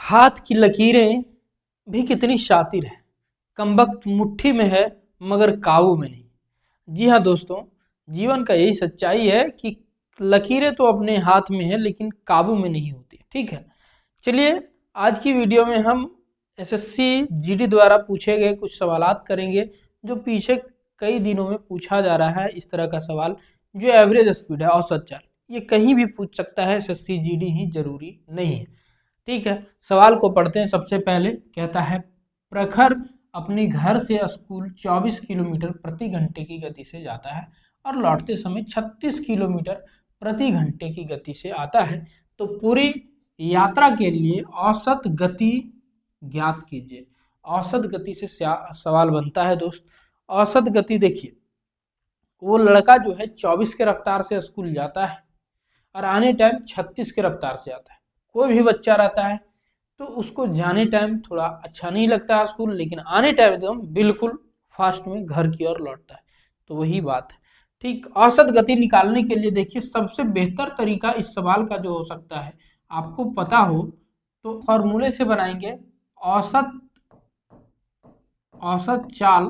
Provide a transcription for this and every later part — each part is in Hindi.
हाथ की लकीरें भी कितनी शातिर है, कमबख्त मुट्ठी में है मगर काबू में नहीं। जी हाँ दोस्तों, जीवन का यही सच्चाई है कि लकीरें तो अपने हाथ में है लेकिन काबू में नहीं होती। ठीक है, चलिए आज की वीडियो में हम एसएससी जीडी द्वारा पूछे गए कुछ सवालात करेंगे जो पीछे कई दिनों में पूछा जा रहा है। इस तरह का सवाल जो एवरेज स्पीड है, औसत चाल, ये कहीं भी पूछ सकता है, एसएससी जीडी ही जरूरी नहीं है। ठीक है, सवाल को पढ़ते हैं। सबसे पहले कहता है, प्रखर अपने घर से स्कूल 24 किलोमीटर प्रति घंटे की गति से जाता है और लौटते समय 36 किलोमीटर प्रति घंटे की गति से आता है, तो पूरी यात्रा के लिए औसत गति ज्ञात कीजिए। औसत गति से सवाल बनता है दोस्त। औसत गति देखिए, वो लड़का जो है 24 के रफ्तार से स्कूल जाता है और आने टाइम 36 के रफ्तार से आता है। कोई भी बच्चा रहता है तो उसको जाने टाइम थोड़ा अच्छा नहीं लगता है स्कूल, लेकिन आने टाइम एकदम बिल्कुल फास्ट में घर की ओर लौटता है। तो वही बात है। ठीक, औसत गति निकालने के लिए देखिए, सबसे बेहतर तरीका इस सवाल का जो हो सकता है, आपको पता हो तो फॉर्मूले से बनाएंगे। औसत चाल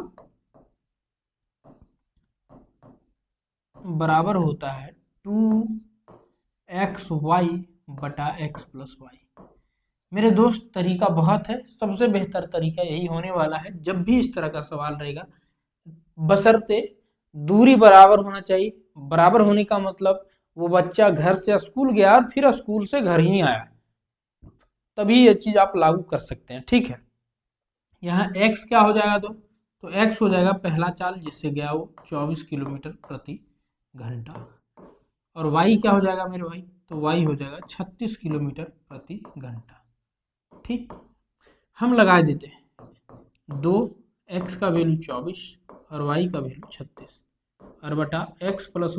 बराबर होता है 2xy बटा x प्लस वाई। मेरे दोस्त, तरीका बहुत है, सबसे बेहतर तरीका यही होने वाला है जब भी इस तरह का सवाल रहेगा, बशर्ते दूरी बराबर होना चाहिए। बराबर होने का मतलब वो बच्चा घर से स्कूल गया और फिर स्कूल से घर ही आया, तभी ये चीज आप लागू कर सकते हैं। ठीक है, यहाँ x क्या हो जाएगा तो x हो जाएगा पहला चाल जिससे गया वो 24 किलोमीटर प्रति घंटा, और y क्या हो जाएगा मेरे भाई, तो y हो जाएगा 36 किलोमीटर प्रति घंटा। ठीक, हम लगा देते हैं 2, x का वैल्यू 24 और y का वैल्यू 36 और बटा x प्लस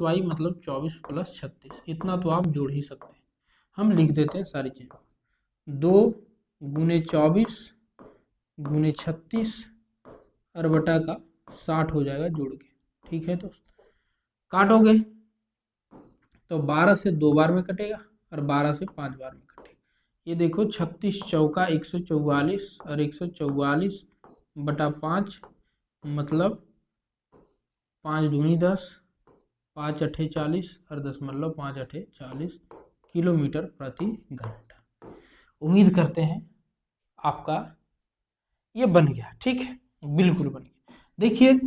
वाई मतलब 24 प्लस 36। इतना तो आप जोड़ ही सकते हैं। हम लिख देते हैं सारी चीज़ें, 2 गुने 24 गुने 36 और बटा का 60 हो जाएगा जोड़ के। ठीक है दोस्त, काटोगे तो 12 से 2 बार में कटेगा और 12 से 5 बार में कटेगा। ये देखो 36 चौका 144 और 144 बटा 5 मतलब 5 दूनी 10, 5 अठे 40 और 10 मतलब 5 अठे 40 किलोमीटर प्रति घंटा। उम्मीद करते हैं आपका ये बन गया। ठीक है, बिल्कुल बन गया। देखिए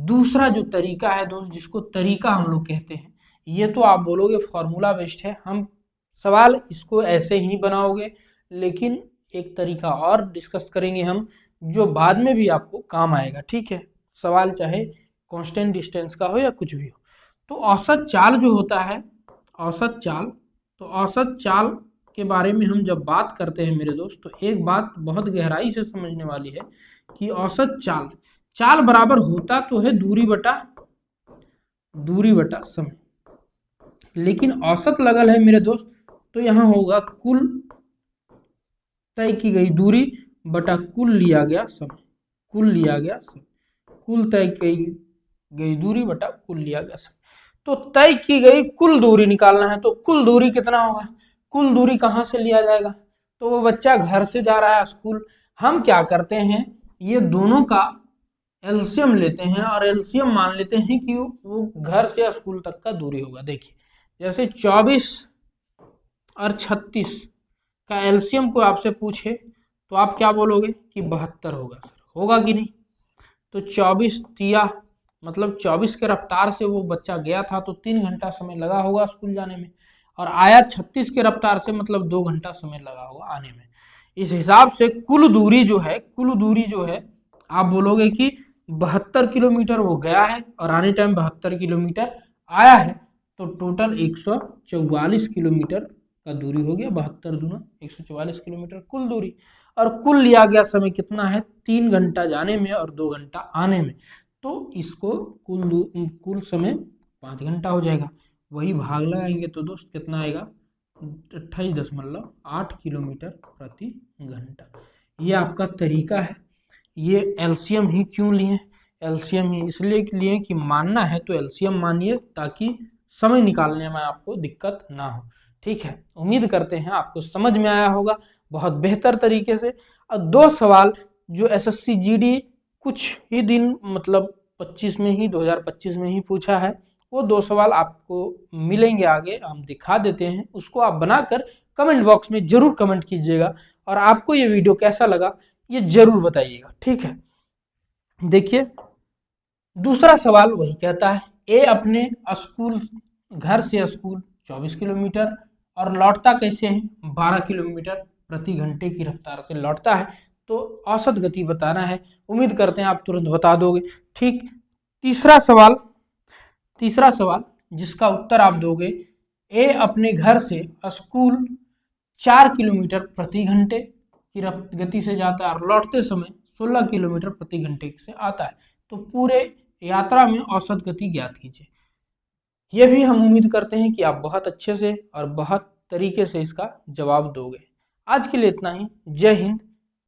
दूसरा जो तरीका है दोस्त, जिसको तरीका हम लोग कहते हैं, ये तो आप बोलोगे फॉर्मूला बेस्ड है, हम सवाल इसको ऐसे ही बनाओगे, लेकिन एक तरीका और डिस्कस करेंगे हम जो बाद में भी आपको काम आएगा। ठीक है, सवाल चाहे कांस्टेंट डिस्टेंस का हो या कुछ भी हो। तो औसत चाल जो होता है, औसत चाल के बारे में हम जब बात करते हैं मेरे दोस्त, तो एक बात बहुत गहराई से समझने वाली है कि औसत चाल बराबर होता तो है दूरी बटा समय, लेकिन औसत लगल है मेरे दोस्त, तो यहाँ होगा कुल तय की गई दूरी बटा कुल लिया गया समय। कुल तय की गई दूरी बटा कुल लिया गया समय। तो तय की गई कुल दूरी निकालना है, तो कुल दूरी कितना होगा, कुल दूरी कहाँ से लिया जाएगा, तो वो बच्चा घर से जा रहा है स्कूल, हम क्या करते हैं, ये दोनों का एलसीएम लेते हैं और एलसीएम मान लेते हैं कि वो घर से स्कूल तक का दूरी होगा। देखिए जैसे 24 और 36 का एलसीएम को आपसे पूछे तो आप क्या बोलोगे कि 72 होगा। सर होगा कि नहीं, तो 24 तिया मतलब 24 के रफ्तार से वो बच्चा गया था तो 3 घंटा समय लगा होगा स्कूल जाने में, और आया 36 के रफ्तार से मतलब 2 घंटा समय लगा होगा आने में। इस हिसाब से कुल दूरी जो है आप बोलोगे कि 72 किलोमीटर वो गया है और आने टाइम 72 किलोमीटर आया है, तो टोटल 144 किलोमीटर का दूरी हो गया। 72 दूना 144 किलोमीटर कुल दूरी, और कुल लिया गया समय कितना है, 3 घंटा जाने में और 2 घंटा आने में, तो इसको कुल समय 5 घंटा हो जाएगा। वही भाग लगाएंगे तो दोस्त कितना आएगा, 28.8 किलोमीटर प्रति घंटा। ये आपका तरीका है। ये एलसीएम ही क्यों लिए, एलसीएम ही इसलिए लिए कि मानना है तो एलसीएम मानिए ताकि समय निकालने में आपको दिक्कत ना हो। ठीक है, उम्मीद करते हैं आपको समझ में आया होगा बहुत बेहतर तरीके से। और 2 सवाल जो एसएससी जीडी कुछ ही दिन मतलब 25 में ही 2025 में ही पूछा है, वो 2 सवाल आपको मिलेंगे आगे, हम दिखा देते हैं। उसको आप बनाकर कमेंट बॉक्स में जरूर कमेंट कीजिएगा और आपको ये वीडियो कैसा लगा ये जरूर बताइएगा, ठीक है। देखिए दूसरा सवाल वही कहता है, ए अपने स्कूल घर से स्कूल 24 किलोमीटर और लौटता कैसे है 12 किलोमीटर प्रति घंटे की रफ्तार से लौटता है, तो औसत गति बताना है। उम्मीद करते हैं आप तुरंत बता दोगे, ठीक। तीसरा सवाल जिसका उत्तर आप दोगे, ए अपने घर से स्कूल 4 किलोमीटर प्रति घंटे की गति से जाता है और लौटते समय 16 किलोमीटर प्रति घंटे से आता है, तो पूरे यात्रा में औसत गति ज्ञात कीजिए। यह भी हम उम्मीद करते हैं कि आप बहुत अच्छे से और बहुत तरीके से इसका जवाब दोगे। आज के लिए इतना ही। जय हिंद,